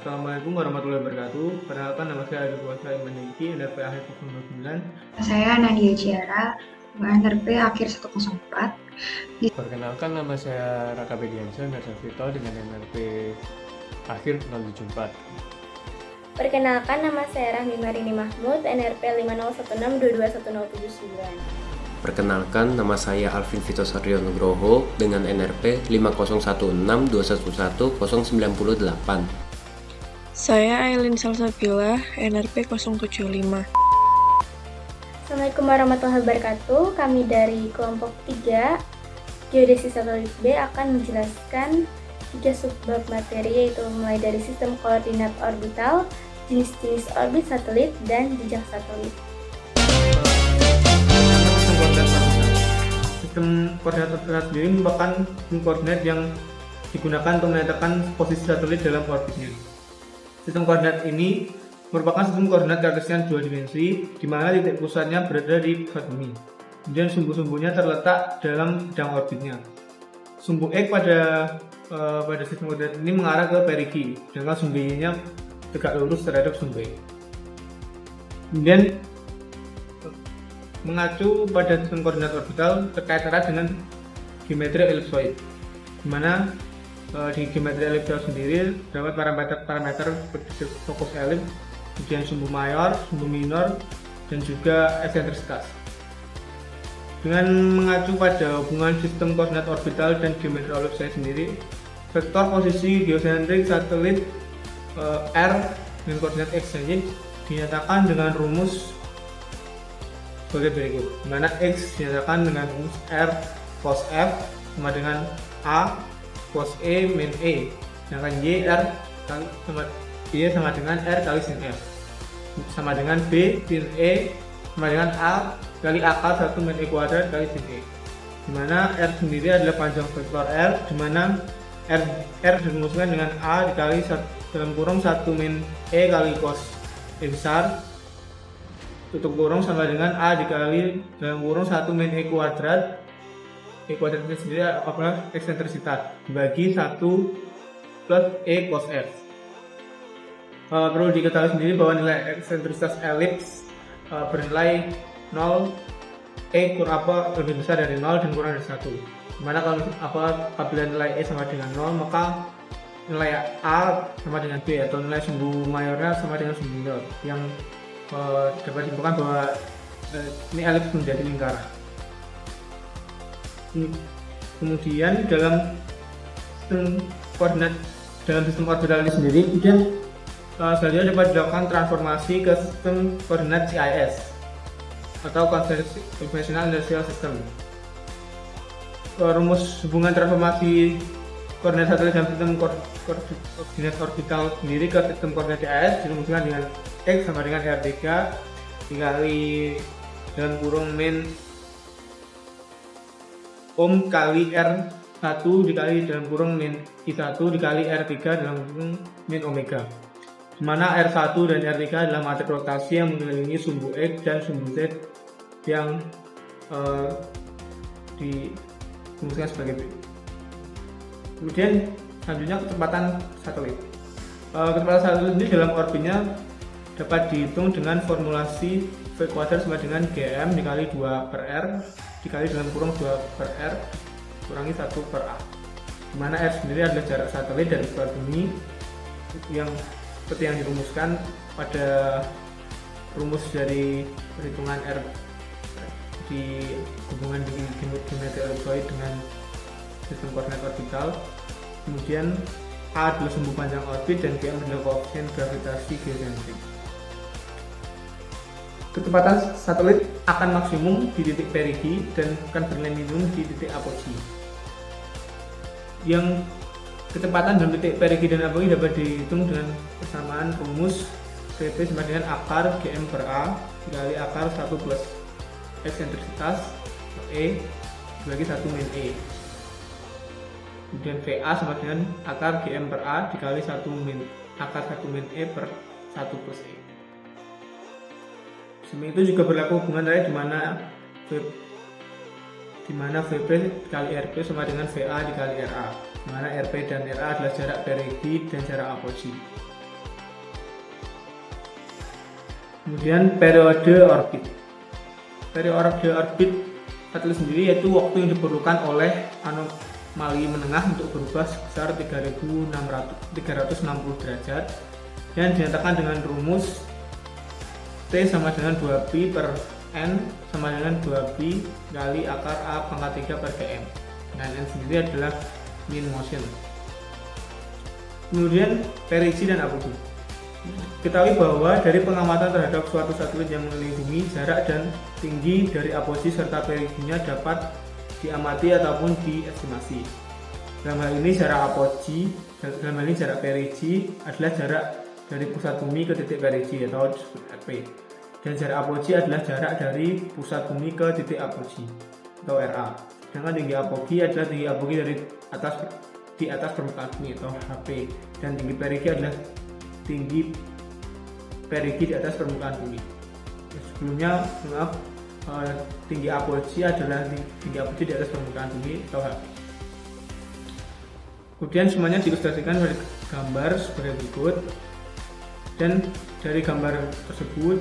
Assalamualaikum warahmatullahi wabarakatuh. Perkenalkan nama saya Adi Puasa Iman Niki, NRP akhir 09. Saya Nadia Ciara, NRP akhir 104. Perkenalkan nama saya Raka Bediansyah Mersavito dengan NRP akhir 074. Perkenalkan nama saya Rahmi Marini Mahmud, NRP 5016221079. Perkenalkan, nama saya Alvin Vito Satrio Nugroho dengan NRP 5016211098. Saya Aileen Salsabila, NRP 075. Assalamualaikum warahmatullahi wabarakatuh. Kami dari kelompok 3 Geodesi Satelit B akan menjelaskan 3 subbab materi, yaitu mulai dari sistem koordinat orbital, jenis-jenis orbit satelit, dan jejak satelit. Sistem koordinat orbital sendiri merupakan sistem koordinat yang digunakan untuk menetapkan posisi satelit dalam orbitnya. Sistem koordinat ini merupakan sistem koordinat kartesian 2 dimensi, di mana titik pusatnya berada di pusat bumi. Kemudian sumbu-sumbunya terletak dalam bidang orbitnya. Sumbu X pada sistem koordinat ini mengarah ke perigi, sedangkan sumbu Y-nya tegak lurus terhadap sumbu Y. Kemudian mengacu pada sistem koordinat orbital terkait erat dengan geometri elipsoid, di mana di geometri elipsoid sendiri terdapat parameter seperti fokus elips, kemudian sumbu mayor, sumbu minor, dan juga eksentrisitas. Dengan mengacu pada hubungan sistem koordinat orbital dan geometri elipsoid sendiri, vektor posisi geosentrik satelit R dengan koordinat X ini dinyatakan dengan rumus sebagai berikut, di mana X dinyatakan dengan rumus R cos F sama dengan A cos E min E, sedangkan Y sama dengan R kali sin F, sama dengan B sin E sama dengan A kali akar 1 min E kuadrat kali sin E, di mana R sendiri adalah panjang vektor R, di mana R dirumuskan dengan A dikali dalam kurung 1 min E kali cos E besar tutup kurung sama dengan A dikali dalam kurung 1 min E kuadrat. E kuadrat ini sendiri adalah eksentrisitas dibagi 1 plus E cos F. Perlu diketahui sendiri bahwa nilai eksentrisitas elips bernilai 0, E lebih besar dari 0 dan kurang dari 1. Dimana kalau apabila nilai E sama dengan 0, maka nilai A sama dengan B, atau nilai sumbu mayornya sama dengan sumbu minor, yang dapat disimpulkan bahwa ini elips menjadi lingkaran. Kemudian dalam sistem orbital ini sendiri, kemudian selanjutnya dapat dilakukan transformasi ke sistem koordinat CIS atau Conventional Inertial System. Rumus hubungan transformasi koordinat satelit dalam sistem koordinat orbital sendiri ke sistem koordinat CIS dirumuskan dengan X sama dengan R3 dikali dalam kurung min kali R1 dikali dalam kurung min I1 dikali R3 dalam kurung min omega, dimana R1 dan R3 adalah materi rotasi yang mengelilingi sumbu X dan sumbu Z yang dirumuskan sebagai berikut. Kemudian selanjutnya kecepatan satelit. Kecepatan satelit ini dalam orbitnya dapat dihitung dengan formulasi V kuadrat sama dengan GM dikali 2 per R dikali dalam kurung 2 per R kurangi 1 per A, dimana R sendiri adalah jarak satelit dari pusat bumi yang seperti yang dirumuskan pada rumus dari perhitungan R di hubungan dengan geometri elipsoid dengan sistem koordinat orbital. Kemudian A adalah sumbu panjang orbit dan GM adalah koefisien gravitasi geosentrik. Kecepatan satelit akan maksimum di titik perigi dan akan bernilai minimum di titik apogee. Yang kecepatan dalam titik perigi dan apogee dapat dihitung dengan persamaan rumus VP sama dengan akar GM per A dikali akar 1 plus eksentrisitas per E dibagi 1 min E. Kemudian VA sama dengan akar GM per A dikali akar 1 min E per 1 plus E. Demi itu juga berlaku hubungan lain di mana VP dikali RP sama dengan VA dikali RA, di mana RP dan RA adalah jarak perigi dan jarak apogee. Kemudian periode orbit. Periode orbit satelit sendiri yaitu waktu yang diperlukan oleh anomali menengah untuk berubah sebesar 360 derajat dan dinyatakan dengan rumus T sama dengan 2pi per N sama dengan 2pi kali akar A pangkat 3 per Gm. Dan N sendiri adalah mean motion. Kemudian perigi dan apogee. Ketahui bahwa dari pengamatan terhadap suatu satelit yang mengelilingi bumi, jarak dan tinggi dari apogee serta periginya dapat diamati ataupun diestimasi. Dalam hal ini jarak perigi adalah jarak dari pusat bumi ke titik perigi atau disebut RP. Dan jarak apogee adalah jarak dari pusat bumi ke titik apogee atau RA. Sedangkan tinggi apogee adalah tinggi apogee di atas permukaan bumi atau HP. Dan tinggi perigi adalah tinggi perigi di atas permukaan bumi. Sebelumnya, tinggi apogee adalah tinggi apogee di atas permukaan bumi atau HP. Kemudian semuanya diilustrasikan pada gambar sebagai berikut. Dan dari gambar tersebut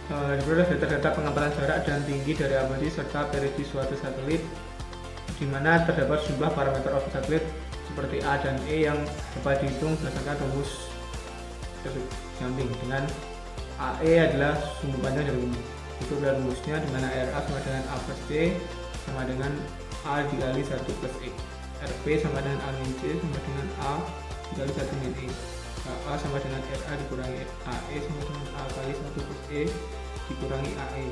diperoleh data-data pengamatan jarak dan tinggi dari apogee serta perigi suatu satelit, di mana terdapat sejumlah parameter orbit satelit seperti A dan E yang dapat dihitung berdasarkan rumus samping, dengan AE adalah sumbu panjang dari bumi. Itu adalah rumusnya, di mana RA sama dengan A plus C sama dengan A dikali 1 plus E. RP sama dengan A min C sama dengan A dikali 1 min E. A sama dengan RA dikurangi AE sama dengan A kali 1 plus E dikurangi AE.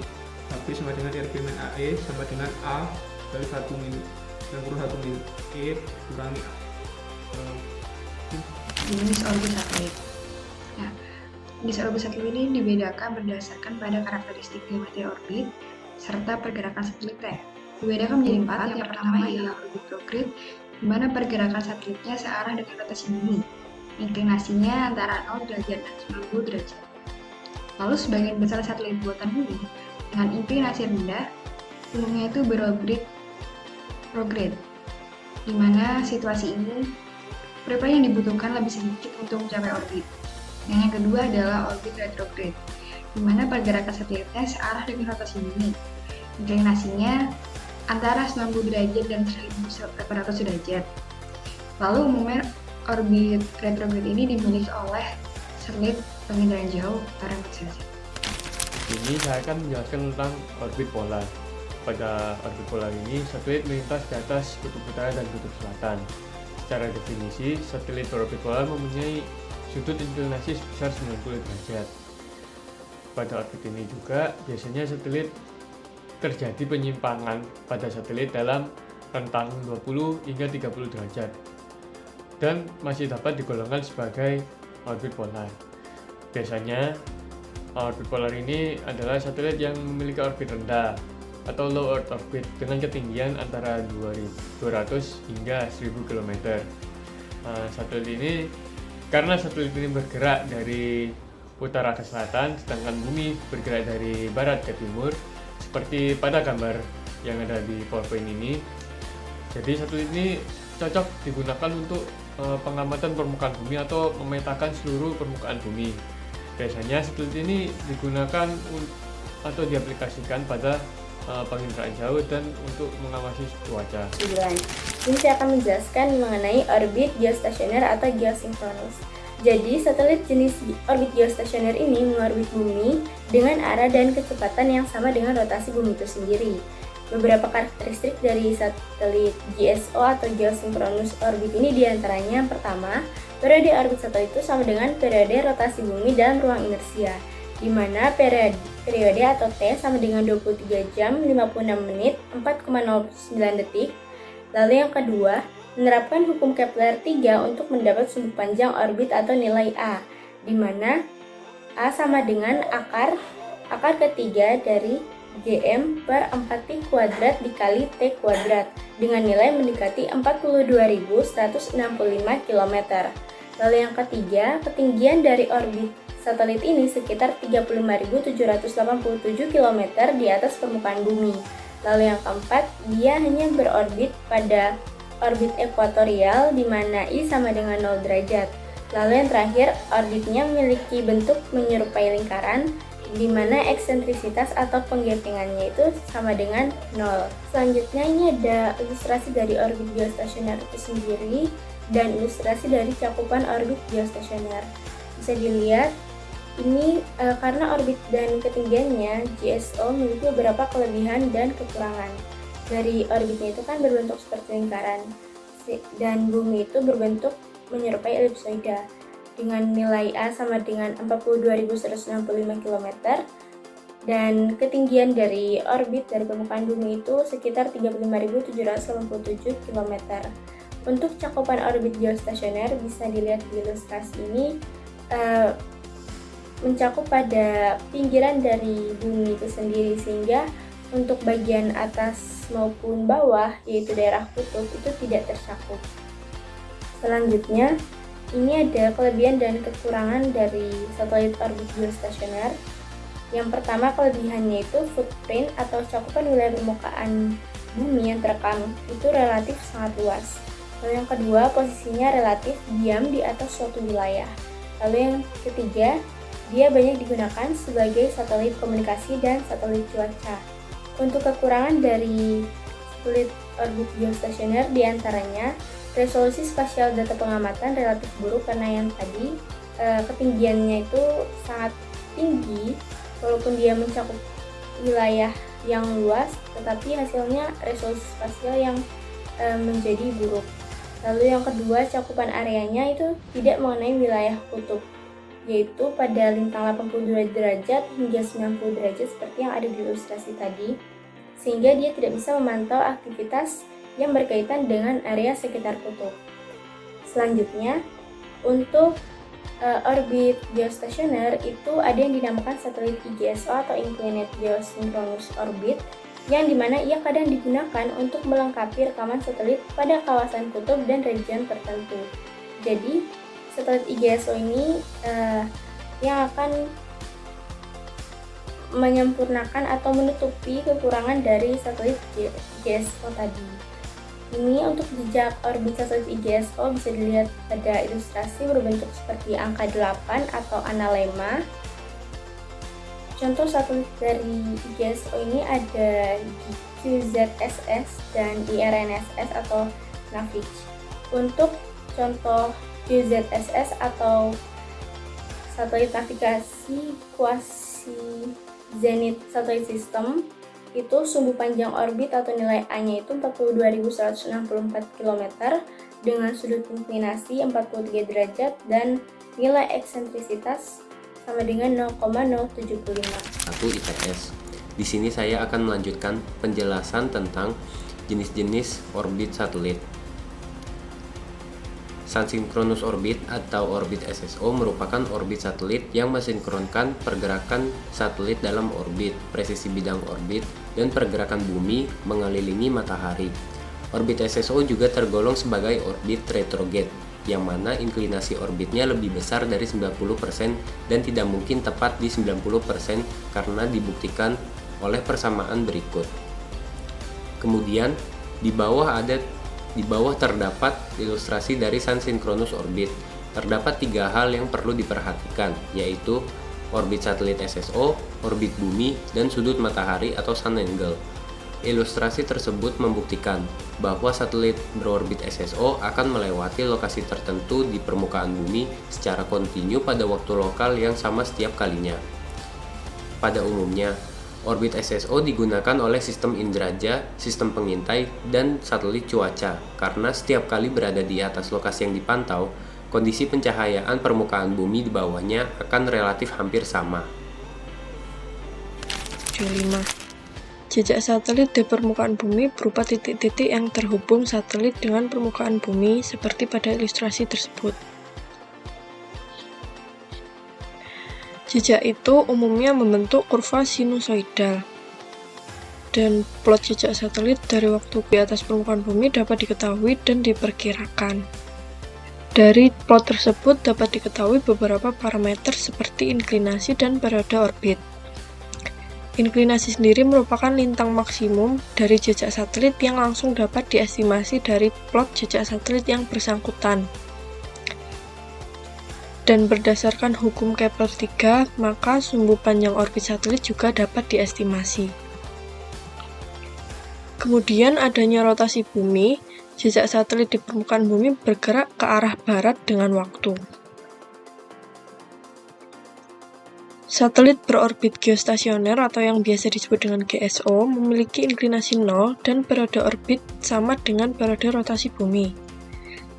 HP sama dengan RP min AE sama dengan A kali 1 min 91 min E dikurangi A. Jenis orbit satelit. Nah, jenis orbit satelit ini dibedakan berdasarkan pada karakteristik geometri orbit serta pergerakan satelitnya. Dibedakan menjadi 4. Yang pertama ialah orbit prograde, di mana pergerakan satelitnya searah dengan rotasi bumi. Inklinasinya antara 0 derajat dan 90 derajat. Lalu sebagian besar satelit buatan bumi dengan inklinasi rendah umumnya itu berorbit prograde, di mana situasi ini frekuensi yang dibutuhkan lebih sedikit untuk mencapai orbit. Dan yang kedua adalah orbit retrograde, di mana pergerakan satelitnya searah dengan rotasi bumi. Inklinasinya antara 90 derajat dan 1800 derajat. Lalu umumnya orbit retrograde ini dimiliki oleh satelit penginderaan jauh atau remote sensing. Ini saya akan menjelaskan tentang orbit polar. Pada orbit polar ini, satelit melintas di atas kutub utara dan kutub selatan. Secara definisi, satelit berorbit polar mempunyai sudut inklinasi sebesar 90 derajat. Pada orbit ini juga, biasanya satelit terjadi penyimpangan pada satelit dalam rentang 20 hingga 30 derajat dan masih dapat digolongkan sebagai orbit polar. Biasanya, orbit polar ini adalah satelit yang memiliki orbit rendah atau low Earth orbit dengan ketinggian antara 200 hingga 1000 km. Karena satelit ini bergerak dari utara ke selatan, sedangkan bumi bergerak dari barat ke timur, seperti pada gambar yang ada di PowerPoint ini. Jadi satelit ini cocok digunakan untuk pengamatan permukaan bumi atau memetakan seluruh permukaan bumi. Biasanya satelit ini digunakan atau diaplikasikan pada penginderaan jauh dan untuk mengawasi cuaca. 9. Ini saya akan menjelaskan mengenai orbit geostasioner atau geosinkronus. Jadi, satelit jenis orbit geostasioner ini mengorbit bumi dengan arah dan kecepatan yang sama dengan rotasi bumi itu sendiri. Beberapa karakteristik dari satelit GSO atau geosinkronus orbit ini diantaranya yang pertama, periode orbit satelit itu sama dengan periode rotasi bumi dalam ruang inersia, di mana periode atau T sama dengan 23 jam 56 menit 4,09 detik. Lalu yang kedua, menerapkan hukum Kepler 3 untuk mendapat sumbu panjang orbit atau nilai A, di mana A sama dengan akar ketiga dari Gm per 4T kuadrat dikali T kuadrat dengan nilai mendekati 42.165 km. Lalu yang ketiga, ketinggian dari orbit satelit ini sekitar 35.787 km di atas permukaan bumi. Lalu yang keempat, dia hanya berorbit pada orbit ekuatorial di mana I sama dengan 0 derajat. Lalu yang terakhir, orbitnya memiliki bentuk menyerupai lingkaran di mana eksentrisitas atau penggepengannya itu sama dengan 0. Selanjutnya ini ada ilustrasi dari orbit geostasioner itu sendiri dan ilustrasi dari cakupan orbit geostasioner. Bisa dilihat ini karena orbit dan ketinggiannya, GSO memiliki beberapa kelebihan dan kekurangan. Dari orbitnya itu kan berbentuk seperti lingkaran, dan bumi itu berbentuk menyerupai elipsoida dengan nilai A sama dengan 42.165 km, dan ketinggian dari orbit dari permukaan bumi itu sekitar 35.787 km. Untuk cakupan orbit geostasioner bisa dilihat di ilustrasi ini, mencakup pada pinggiran dari bumi itu sendiri, sehingga untuk bagian atas maupun bawah, yaitu daerah kutub, itu tidak tercakup. Selanjutnya, ini ada kelebihan dan kekurangan dari satelit orbit geostasioner. Yang pertama, kelebihannya itu footprint atau cakupan wilayah permukaan bumi yang terekam itu relatif sangat luas. Lalu yang kedua, posisinya relatif diam di atas suatu wilayah. Lalu yang ketiga, dia banyak digunakan sebagai satelit komunikasi dan satelit cuaca. Untuk kekurangan dari satelit orbit geostasioner diantaranya resolusi spasial data pengamatan relatif buruk karena yang tadi ketinggiannya itu sangat tinggi, walaupun dia mencakup wilayah yang luas, tetapi hasilnya resolusi spasial yang menjadi buruk. Lalu yang kedua, cakupan areanya itu tidak mengenai wilayah kutub, yaitu pada lintang 82 derajat hingga 90 derajat seperti yang ada di ilustrasi tadi, sehingga dia tidak bisa memantau aktivitas yang berkaitan dengan area sekitar kutub. Selanjutnya, untuk orbit geostasioner itu ada yang dinamakan satelit IGSO atau Inclined Geosynchronous Orbit, yang dimana ia kadang digunakan untuk melengkapi rekaman satelit pada kawasan kutub dan region tertentu. Jadi, satelit IGSO ini yang akan menyempurnakan atau menutupi kekurangan dari satelit IGSO tadi. Ini untuk jejak orbit satelit IGSO bisa dilihat pada ilustrasi berbentuk seperti angka 8 atau analemma. Contoh satelit dari IGSO ini ada QZSS dan IRNSS atau Navig. Untuk contoh QZSS atau satelit navigasi kuasi zenith satelit system, itu sumbu panjang orbit atau nilai A-nya itu 42.164 km dengan sudut inklinasi 43 derajat dan nilai eksentrisitas sama dengan 0,075. 1 ITS. Di sini saya akan melanjutkan penjelasan tentang jenis-jenis orbit satelit. Sun-synchronous orbit atau orbit SSO merupakan orbit satelit yang mensinkronkan pergerakan satelit dalam orbit, presisi bidang orbit, dan pergerakan bumi mengelilingi matahari. Orbit SSO juga tergolong sebagai orbit retrograde, yang mana inklinasi orbitnya lebih besar dari 90% dan tidak mungkin tepat di 90% karena dibuktikan oleh persamaan berikut. Kemudian, di bawah terdapat ilustrasi dari sun-synchronous orbit. Terdapat 3 hal yang perlu diperhatikan, yaitu orbit satelit SSO, orbit bumi, dan sudut matahari atau sun angle. Ilustrasi tersebut membuktikan bahwa satelit berorbit SSO akan melewati lokasi tertentu di permukaan bumi secara kontinu pada waktu lokal yang sama setiap kalinya. Pada umumnya, orbit SSO digunakan oleh sistem Indraja, sistem pengintai, dan satelit cuaca karena setiap kali berada di atas lokasi yang dipantau, kondisi pencahayaan permukaan bumi di bawahnya akan relatif hampir sama. 5. Jejak satelit di permukaan bumi berupa titik-titik yang terhubung satelit dengan permukaan bumi seperti pada ilustrasi tersebut. Jejak itu umumnya membentuk kurva sinusoidal, dan plot jejak satelit dari waktu di atas permukaan bumi dapat diketahui dan diperkirakan. Dari plot tersebut dapat diketahui beberapa parameter seperti inklinasi dan periode orbit. Inklinasi sendiri merupakan lintang maksimum dari jejak satelit yang langsung dapat diestimasi dari plot jejak satelit yang bersangkutan. Dan berdasarkan hukum Kepler 3, maka sumbu panjang orbit satelit juga dapat diestimasi. Kemudian adanya rotasi bumi, jejak satelit di permukaan bumi bergerak ke arah barat dengan waktu. Satelit berorbit geostasioner atau yang biasa disebut dengan GSO memiliki inklinasi 0 dan periode orbit sama dengan periode rotasi bumi.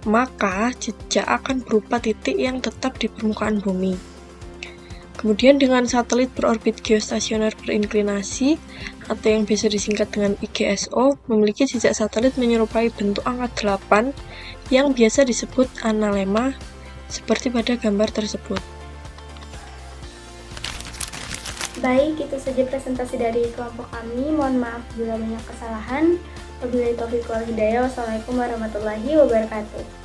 Maka jejak akan berupa titik yang tetap di permukaan bumi. Kemudian dengan satelit berorbit geostasioner berinklinasi atau yang biasa disingkat dengan IGSO memiliki jejak satelit menyerupai bentuk angka 8 yang biasa disebut analemma seperti pada gambar tersebut. Baik, itu saja presentasi dari kelompok kami. Mohon maaf bila banyak kesalahan. Wabillahi taufiq wal hidayah. Wassalamualaikum warahmatullahi wabarakatuh.